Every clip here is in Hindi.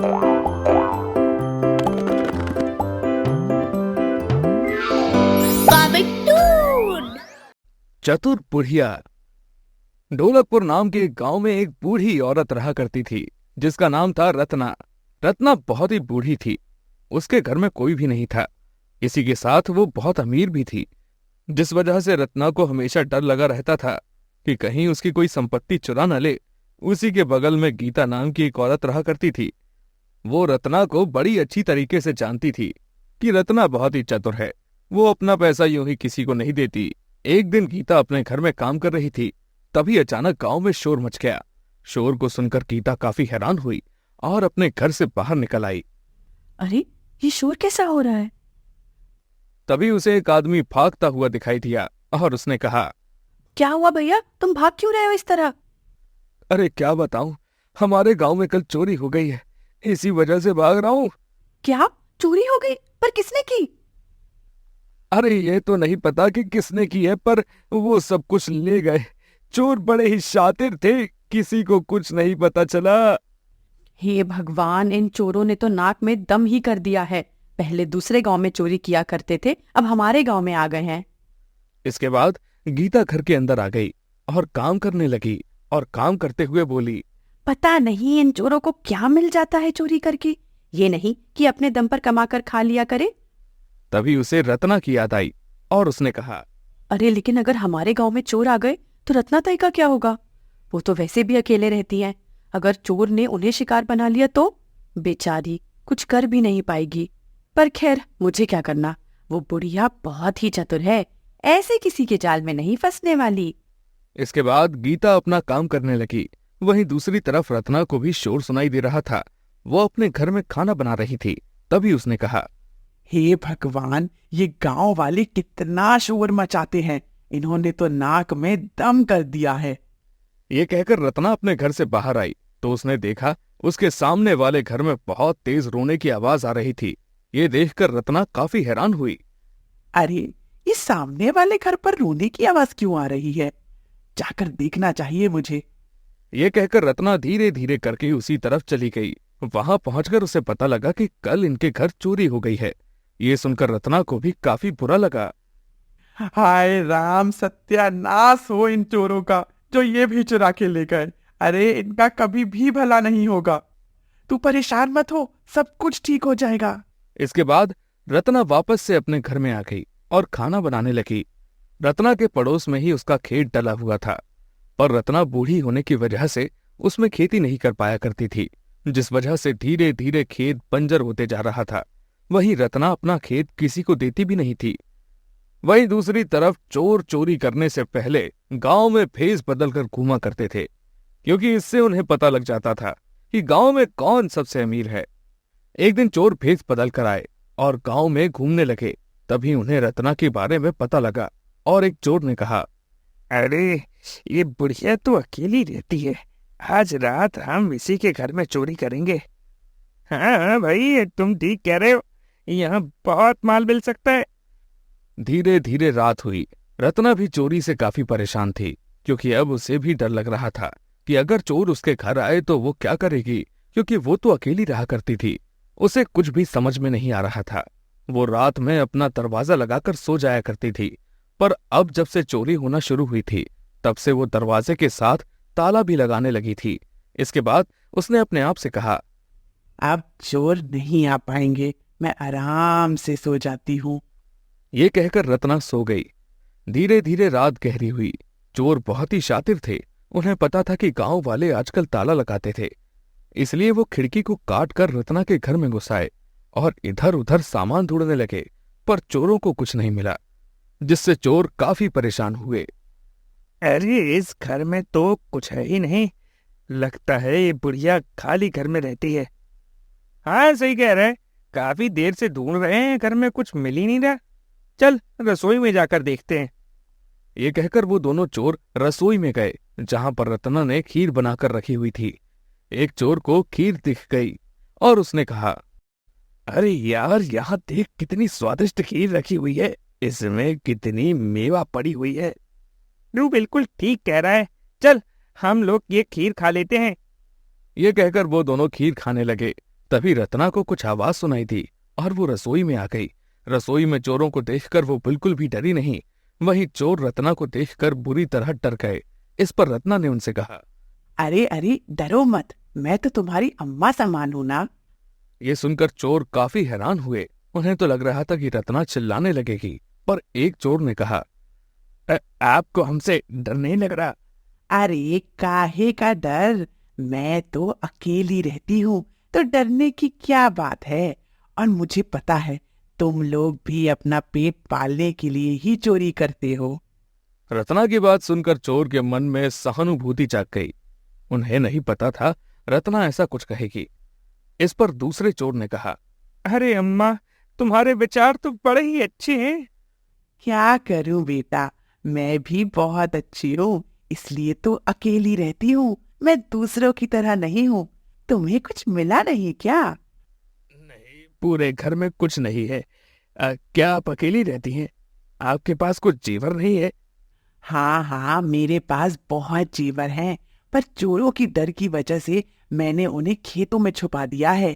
कार्टून। चतुर बुढ़िया। ढोलकपुर नाम के एक गांव में एक बूढ़ी औरत रहा करती थी जिसका नाम था रत्ना। रत्ना बहुत ही बूढ़ी थी। उसके घर में कोई भी नहीं था। इसी के साथ वो बहुत अमीर भी थी, जिस वजह से रत्ना को हमेशा डर लगा रहता था कि कहीं उसकी कोई संपत्ति चुरा न ले। उसी के बगल में गीता नाम की एक औरत रहा करती थी। वो रत्ना को बड़ी अच्छी तरीके से जानती थी कि रत्ना बहुत ही चतुर है। वो अपना पैसा यूं ही किसी को नहीं देती। एक दिन गीता अपने घर में काम कर रही थी, तभी अचानक गांव में शोर मच गया। शोर को सुनकर गीता काफी हैरान हुई और अपने घर से बाहर निकल आई। अरे, ये शोर कैसा हो रहा है? तभी उसे एक आदमी भागता हुआ दिखाई दिया और उसने कहा, क्या हुआ भैया, तुम भाग क्यों रहे हो इस तरह? अरे क्या बताऊं, हमारे गांव में कल चोरी हो गई है, इसी वजह से भाग रहा हूं। क्या चोरी हो गई? पर किसने की? अरे ये तो नहीं पता कि किसने की है, पर वो सब कुछ ले गए। चोर बड़े ही शातिर थे, किसी को कुछ नहीं पता चला। हे भगवान, इन चोरों ने तो नाक में दम ही कर दिया है। पहले दूसरे गांव में चोरी किया करते थे, अब हमारे गांव में आ गए हैं। इसके बाद गीता घर के अंदर आ गई और काम करने लगी और काम करते हुए बोली, पता नहीं इन चोरों को क्या मिल जाता है चोरी करके। ये नहीं कि अपने दम पर कमाकर खा लिया करे। तभी उसे रत्ना की याद आई और उसने कहा, अरे लेकिन अगर हमारे गांव में चोर आ गए तो रत्ना ताई का क्या होगा? वो तो वैसे भी अकेले रहती हैं। अगर चोर ने उन्हें शिकार बना लिया तो बेचारी कुछ कर भी नहीं पाएगी। पर खैर, मुझे क्या करना, वो बुढ़िया बहुत ही चतुर है, ऐसे किसी के जाल में नहीं फंसने वाली। इसके बाद गीता अपना काम करने लगी। वहीं दूसरी तरफ रत्ना को भी शोर सुनाई दे रहा था। वो अपने घर में खाना बना रही थी। तभी उसने कहा, हे भगवान, ये गांव वाले कितना शोर मचाते हैं। इन्होंने तो नाक में दम कर दिया है। ये कहकर रत्ना अपने घर से बाहर आई तो उसने देखा उसके सामने वाले घर में बहुत तेज रोने की आवाज आ रही थी। ये देखकर रत्ना काफी हैरान हुई। अरे, इस सामने वाले घर पर रोने की आवाज क्यों आ रही है? जाकर देखना चाहिए मुझे। ये कहकर रत्ना धीरे धीरे करके उसी तरफ चली गई। वहां पहुंचकर उसे पता लगा कि कल इनके घर चोरी हो गई है। ये सुनकर रत्ना को भी काफी बुरा लगा। हाय राम, सत्यानाश हो इन चोरों का, जो ये भी चुरा के ले गए। अरे, इनका कभी भी भला नहीं होगा। तू परेशान मत हो, सब कुछ ठीक हो जाएगा। इसके बाद रत्ना वापस से अपने घर में आ गई और खाना बनाने लगी। रत्ना के पड़ोस में ही उसका खेत डला हुआ था, पर रत्ना बूढ़ी होने की वजह से उसमें खेती नहीं कर पाया करती थी, जिस वजह से धीरे धीरे खेत बंजर होते जा रहा था। वहीं रत्ना अपना खेत किसी को देती भी नहीं थी। वहीं दूसरी तरफ चोर चोरी करने से पहले गांव में भेस बदलकर घूमा करते थे, क्योंकि इससे उन्हें पता लग जाता था कि गांव में कौन सबसे अमीर है। एक दिन चोर भेस बदल कर आए और गांव में घूमने लगे। तभी उन्हें रत्ना के बारे में पता लगा और एक चोर ने कहा, अरे, ये बुढ़िया तो अकेली रहती है। आज रात हम इसी के घर में चोरी करेंगे। हाँ भाई, तुम ठीक कह रहे हो, यहाँ बहुत माल मिल सकता है। धीरे धीरे रात हुई। रत्ना भी चोरी से काफी परेशान थी, क्योंकि अब उसे भी डर लग रहा था कि अगर चोर उसके घर आए तो वो क्या करेगी, क्योंकि वो तो अकेली रहा करती थी। उसे कुछ भी समझ में नहीं आ रहा था। वो रात में अपना दरवाजा लगाकर सो जाया करती थी, पर अब जब से चोरी होना शुरू हुई थी तब से वो दरवाजे के साथ ताला भी लगाने लगी थी। इसके बाद उसने अपने आप से कहा, अब चोर नहीं आ पाएंगे, मैं आराम से सो जाती हूँ। ये कहकर रत्ना सो गई। धीरे धीरे रात गहरी हुई। चोर बहुत ही शातिर थे। उन्हें पता था कि गांव वाले आजकल ताला लगाते थे, इसलिए वो खिड़की को काट कर रत्ना के घर में घुस आए और इधर उधर सामान ढूंढने लगे, पर चोरों को कुछ नहीं मिला, जिससे चोर काफी परेशान हुए। अरे, इस घर में तो कुछ है ही नहीं। लगता है ये बुढ़िया खाली घर में रहती है। हाँ, सही कह रहे हैं, काफी देर से ढूंढ रहे हैं, घर में कुछ मिल ही नहीं रहा। चल, रसोई में जाकर देखते हैं। ये कहकर वो दोनों चोर रसोई में गए, जहां पर रत्ना ने खीर बनाकर रखी हुई थी। एक चोर को खीर दिख गई और उसने कहा, अरे यार, यहाँ देख कितनी स्वादिष्ट खीर रखी हुई है, इसमें कितनी मेवा पड़ी हुई है। तू बिल्कुल ठीक कह रहा है, चल हम लोग ये खीर खा लेते हैं। ये कहकर वो दोनों खीर खाने लगे। तभी रत्ना को कुछ आवाज सुनाई दी और वो रसोई में आ गई। रसोई में चोरों को देखकर वो बिल्कुल भी डरी नहीं। वहीं चोर रत्ना को देखकर बुरी तरह डर गए। इस पर रत्ना ने उनसे कहा, अरे अरे डरो मत, मैं तो तुम्हारी अम्मा समान हूं ना। ये सुनकर चोर काफी हैरान हुए। उन्हें तो लग रहा था कि रत्ना चिल्लाने लगेगी, पर एक चोर ने कहा, आपको हमसे डर नहीं लग रहा? अरे काहे का डर, मैं तो अकेली रहती हूँ, तो डरने की क्या बात है। और मुझे पता है तुम लोग भी अपना पेट पालने के लिए ही चोरी करते हो। रत्ना की बात सुनकर चोर के मन में सहानुभूति जाग गई। उन्हें नहीं पता था रत्ना ऐसा कुछ कहेगी। इस पर दूसरे चोर ने कहा, अरे अम्मा, तुम्हारे विचार तो बड़े ही अच्छे हैं। क्या करूं बेटा, मैं भी बहुत अच्छी हूँ, इसलिए तो अकेली रहती हूँ। मैं दूसरों की तरह नहीं हूँ। तुम्हें कुछ मिला नहीं क्या? नहीं, पूरे घर में कुछ नहीं है। क्या आप अकेली रहती हैं? आपके पास कुछ जेवर नहीं है? हाँ हाँ, मेरे पास बहुत जेवर हैं, पर चोरों की डर की वजह से मैंने उन्हें खेतों में छुपा दिया है।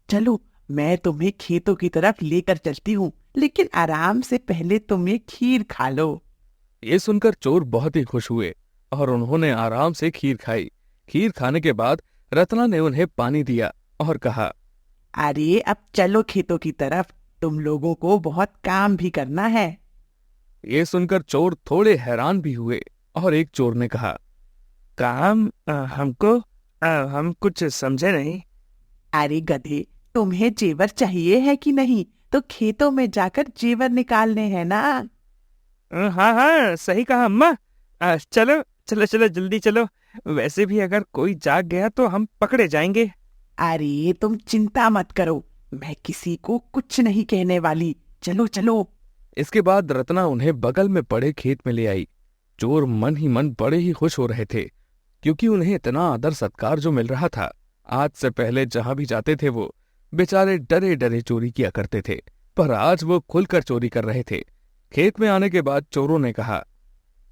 चलो, मैं तुम्हें खेतों की तरफ लेकर चलती हूँ, लेकिन आराम से पहले तुम ये खीर खा लो। ये सुनकर चोर बहुत ही खुश हुए और उन्होंने आराम से खीर खाई। खीर खाने के बाद रत्ना ने उन्हें पानी दिया और कहा, अरे अब चलो खेतों की तरफ, तुम लोगों को बहुत काम भी करना है। ये सुनकर चोर थोड़े हैरान भी हुए और एक चोर ने कहा, काम? हम कुछ समझे नहीं। अरे गधे, तुम्हें जेवर चाहिए है कि नहीं? तो खेतों में जाकर जेवर निकालने हैं ना। हाँ हाँ, सही कहा अम्मा। चलो चलो चलो, जल्दी चलो। वैसे भी अगर कोई जाग गया तो हम पकड़े जाएंगे। अरे तुम चिंता मत करो, मैं किसी को कुछ नहीं कहने वाली। चलो चलो। इसके बाद रत्ना उन्हें बगल में पड़े खेत में ले आई। चोर मन ही मन बड़े ही खुश हो रहे थे, क्योंकि उन्हें इतना आदर सत्कार जो मिल रहा था। आज से पहले जहां भी जाते थे वो बेचारे डरे डरे चोरी किया करते थे, पर आज वो खुलकर चोरी कर रहे थे। खेत में आने के बाद चोरों ने कहा,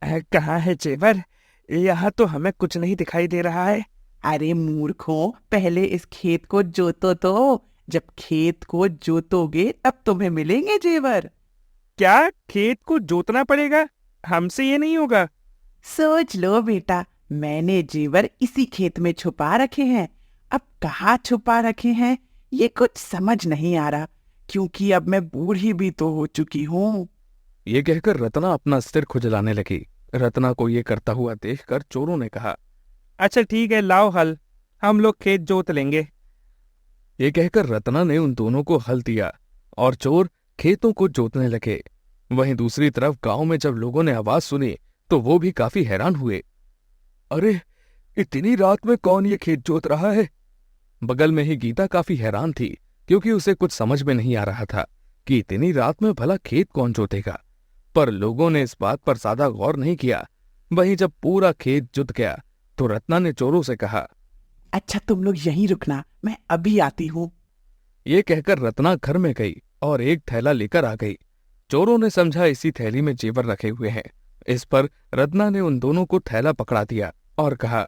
कहाँ है जेवर? यहाँ तो हमें कुछ नहीं दिखाई दे रहा है। अरे मूर्खों, पहले इस खेत को जोतो तो। जब खेत को जोतोगे तब तुम्हें मिलेंगे जेवर। क्या खेत को जोतना पड़ेगा? हमसे ये नहीं होगा। सोच लो बेटा, मैंने जेवर इसी खेत में छुपा रखे हैं। अब कहाँ छुपा रखे हैं ये कुछ समझ नहीं आ रहा, क्योंकि अब मैं बूढ़ी भी तो हो चुकी हूँ। ये कहकर रत्ना अपना सिर खुजलाने लगी। रत्ना को ये करता हुआ देखकर चोरों ने कहा, अच्छा ठीक है, लाओ हल, हम लोग खेत जोत लेंगे। ये कहकर रत्ना ने उन दोनों को हल दिया और चोर खेतों को जोतने लगे। वहीं दूसरी तरफ गांव में जब लोगों ने आवाज सुनी तो वो भी काफी हैरान हुए। अरे, इतनी रात में कौन ये खेत जोत रहा है? बगल में ही गीता काफी हैरान थी, क्योंकि उसे कुछ समझ में नहीं आ रहा था कि इतनी रात में भला खेत कौन जोतेगा। पर लोगों ने इस बात पर ज्यादा गौर नहीं किया। वहीं जब पूरा खेत जुत गया तो रत्ना ने चोरों से कहा, अच्छा तुम लोग यहीं रुकना, मैं अभी आती हूँ। ये कहकर रत्ना घर में गई और एक थैला लेकर आ गई। चोरों ने समझा इसी थैली में जेवर रखे हुए हैं। इस पर रत्ना ने उन दोनों को थैला पकड़ा दिया और कहा,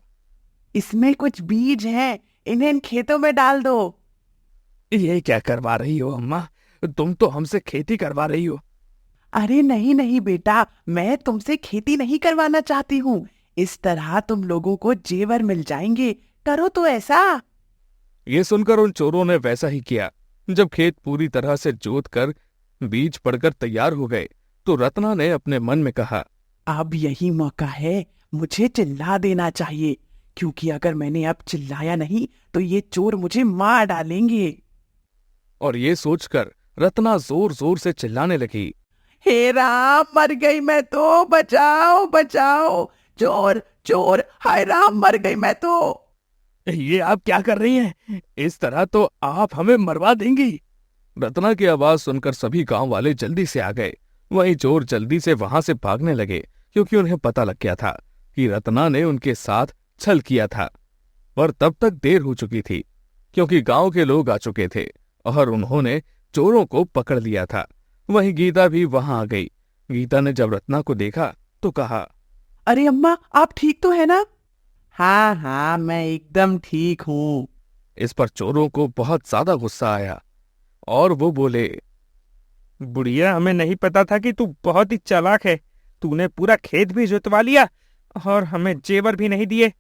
इसमें कुछ बीज हैं, इन्हें इन खेतों में डाल दो। ये क्या करवा रही हो अम्मा? तुम तो हमसे खेती करवा रही हो। अरे नहीं नहीं बेटा, मैं तुमसे खेती नहीं करवाना चाहती हूँ। इस तरह तुम लोगों को जेवर मिल जाएंगे, करो तो ऐसा। ये सुनकर उन चोरों ने वैसा ही किया। जब खेत पूरी तरह से जोत कर बीज पड़कर तैयार हो गए तो रत्ना ने अपने मन में कहा, अब यही मौका है, मुझे चिल्ला देना चाहिए, क्योंकि अगर मैंने अब चिल्लाया नहीं तो ये चोर मुझे मार डालेंगे। और ये सोचकर रत्ना जोर जोर से चिल्लाने लगी, हे राम, मर गई मैं तो, बचाओ बचाओ, चोर चोर, हाय राम, मर गई मैं तो। ये आप क्या कर रही हैं? इस तरह तो आप हमें मरवा देंगी। रत्ना की आवाज सुनकर सभी गांव वाले जल्दी से आ गए। वहीं चोर जल्दी से वहां से भागने लगे, क्योंकि उन्हें पता लग गया था कि रत्ना ने उनके साथ छल किया था। पर तब तक देर हो चुकी थी, क्योंकि गांव के लोग आ चुके थे और उन्होंने चोरों को पकड़ लिया था। वहीं गीता भी वहां आ गई। गीता ने जब रत्ना को देखा तो कहा, अरे अम्मा, आप ठीक तो है ना? हाँ हाँ, मैं एकदम ठीक हूँ। इस पर चोरों को बहुत ज्यादा गुस्सा आया और वो बोले, बुढ़िया, हमें नहीं पता था कि तू बहुत ही चालाक है। तूने पूरा खेत भी जुतवा लिया और हमें जेवर भी नहीं दिए।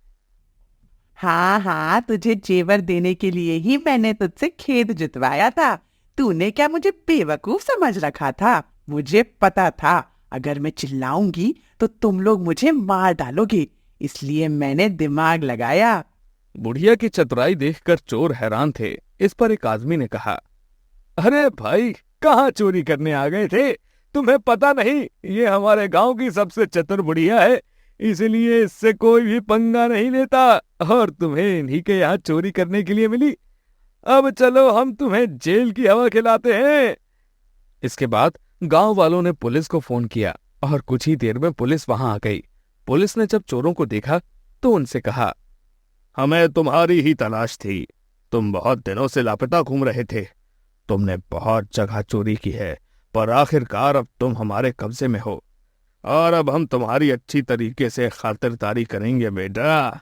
हाँ हाँ, तुझे जेवर देने के लिए ही मैंने तुझसे खेत जुतवाया था। तूने क्या मुझे बेवकूफ समझ रखा था? मुझे पता था अगर मैं चिल्लाऊंगी तो तुम लोग मुझे मार डालोगे, इसलिए मैंने दिमाग लगाया। बुढ़िया की चतुराई देखकर चोर हैरान थे। इस पर एक आदमी ने कहा, अरे भाई, कहाँ चोरी करने आ गए थे? तुम्हें पता नहीं ये हमारे गांव की सबसे चतुर बुढ़िया है, इसलिए इससे कोई भी पंगा नहीं लेता और तुम्हें इन्हीं के यहाँ चोरी करने के लिए मिली। अब चलो हम तुम्हें जेल की हवा खिलाते हैं। इसके बाद गांव वालों ने पुलिस को फोन किया और कुछ ही देर में पुलिस वहां आ गई। पुलिस ने जब चोरों को देखा तो उनसे कहा, हमें तुम्हारी ही तलाश थी। तुम बहुत दिनों से लापता घूम रहे थे। तुमने बहुत जगह चोरी की है, पर आखिरकार अब तुम हमारे कब्जे में हो और अब हम तुम्हारी अच्छी तरीके से खातिरदारी करेंगे बेटा।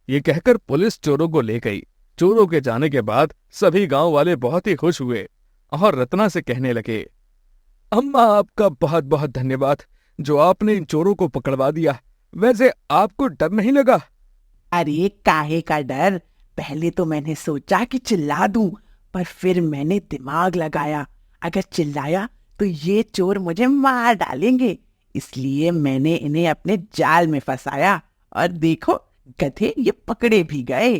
ये कहकर पुलिस चोरों को ले गई। चोरों के जाने के बाद सभी गांव वाले बहुत ही खुश हुए और रत्ना से कहने लगे, अम्मा, आपका बहुत बहुत धन्यवाद जो आपने इन चोरों को पकड़वा दिया। वैसे आपको डर नहीं लगा? अरे काहे का डर? पहले तो मैंने सोचा कि चिल्ला दूं, पर फिर मैंने दिमाग लगाया। अगर चिल्लाया तो ये चोर मुझे मार डालेंगे, इसलिए मैंने इन्हें अपने जाल में फंसाया और देखो, गधे ये पकड़े भी गए।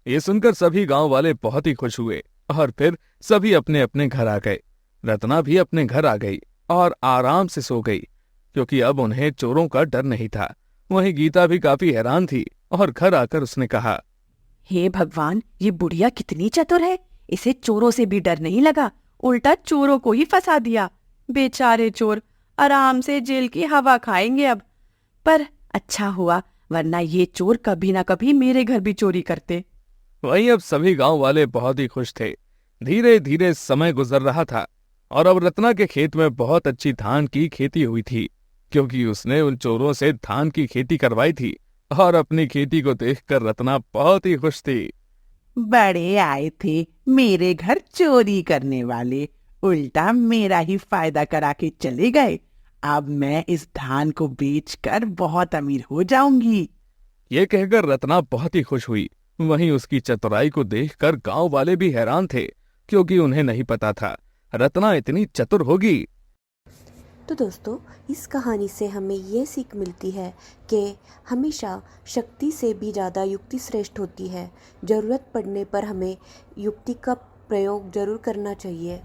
ये सुनकर सभी गांव वाले बहुत ही खुश हुए और फिर सभी अपने अपने घर आ गए। रत्ना भी अपने घर आ गई और आराम से सो गई, क्योंकि अब उन्हें चोरों का डर नहीं था। वहीं गीता भी काफी हैरान थी और घर आकर उसने कहा, हे भगवान, ये बुढ़िया कितनी चतुर है। इसे चोरों से भी डर नहीं लगा, उल्टा चोरों को ही फंसा दिया। बेचारे चोर आराम से जेल की हवा खाएंगे अब। पर अच्छा हुआ, वरना ये चोर कभी ना कभी मेरे घर भी चोरी करते। वहीं अब सभी गांव वाले बहुत ही खुश थे। धीरे धीरे समय गुजर रहा था और अब रत्ना के खेत में बहुत अच्छी धान की खेती हुई थी, क्योंकि उसने उन चोरों से धान की खेती करवाई थी और अपनी खेती को देखकर रत्ना बहुत ही खुश थी। बड़े आए थे मेरे घर चोरी करने वाले, उल्टा मेरा ही फायदा करा के चले गए। अब मैं इस धान को बेचकर बहुत अमीर हो जाऊंगी। ये कहकर रत्ना बहुत ही खुश हुई। वहीं उसकी चतुराई को देखकर गांव वाले भी हैरान थे, क्योंकि उन्हें नहीं पता था रत्ना इतनी चतुर होगी। तो दोस्तों, इस कहानी से हमें ये सीख मिलती है कि हमेशा शक्ति से भी ज़्यादा युक्ति श्रेष्ठ होती है। ज़रूरत पड़ने पर हमें युक्ति का प्रयोग ज़रूर करना चाहिए।